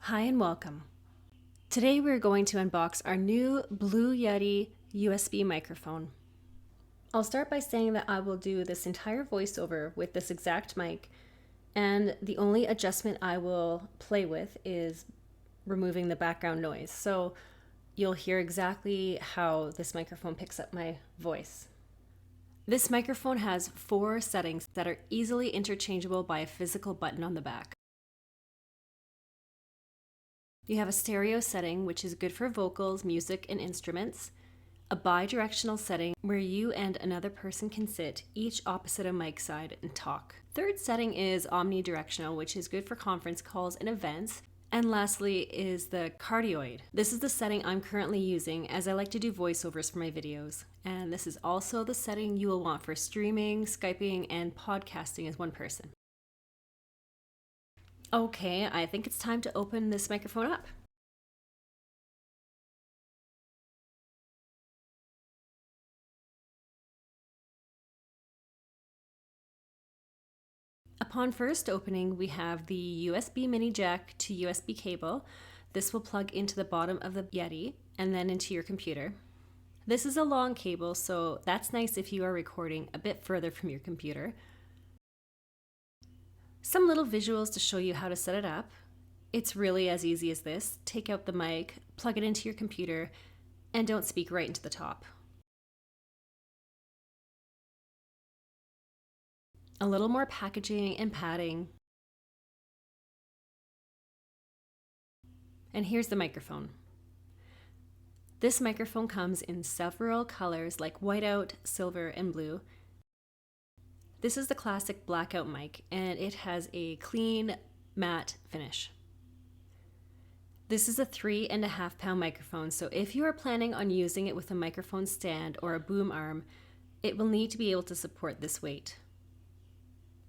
Hi and welcome. Today we're going to unbox our new Blue Yeti USB microphone. I'll start by saying that I will do this entire voiceover with this exact mic, and the only adjustment I will play with is removing the background noise. So you'll hear exactly how this microphone picks up my voice. This microphone has 4 settings that are easily interchangeable by a physical button on the back. You have a stereo setting, which is good for vocals, music, and instruments. A bi-directional setting where you and another person can sit, each opposite a mic side, and talk. Third setting is omnidirectional, which is good for conference calls and events. And lastly is the cardioid. This is the setting I'm currently using as I like to do voiceovers for my videos. And this is also the setting you will want for streaming, Skyping, and podcasting as one person. Okay, I think it's time to open this microphone up. Upon first opening, we have the USB mini jack to USB cable. This will plug into the bottom of the Yeti and then into your computer. This is a long cable, so that's nice if you are recording a bit further from your computer. Some little visuals to show you how to set it up. It's really as easy as this. Take out the mic, plug it into your computer, and don't speak right into the top. A little more packaging and padding. And here's the microphone. This microphone comes in several colors like whiteout, silver, and blue. This is the classic blackout mic, and it has a clean, matte finish. This is a 3.5 pound microphone, so if you are planning on using it with a microphone stand or a boom arm, it will need to be able to support this weight.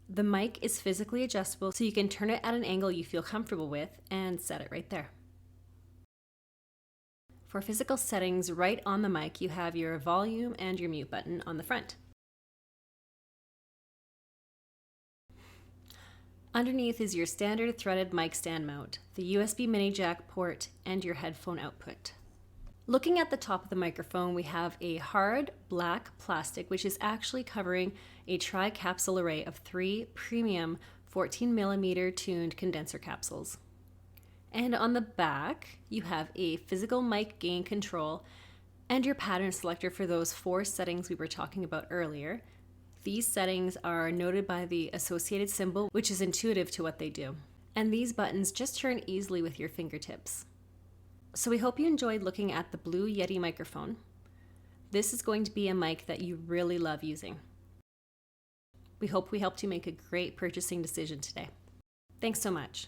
The mic is physically adjustable, so you can turn it at an angle you feel comfortable with and set it right there. For physical settings, right on the mic, you have your volume and your mute button on the front. Underneath is your standard threaded mic stand mount, the USB mini jack port, and your headphone output. Looking at the top of the microphone, we have a hard black plastic, which is actually covering a tri-capsule array of 3 premium 14mm tuned condenser capsules. And on the back, you have a physical mic gain control and your pattern selector for those 4 settings we were talking about earlier. These settings are noted by the associated symbol, which is intuitive to what they do. And these buttons just turn easily with your fingertips. So we hope you enjoyed looking at the Blue Yeti microphone. This is going to be a mic that you really love using. We hope we helped you make a great purchasing decision today. Thanks so much.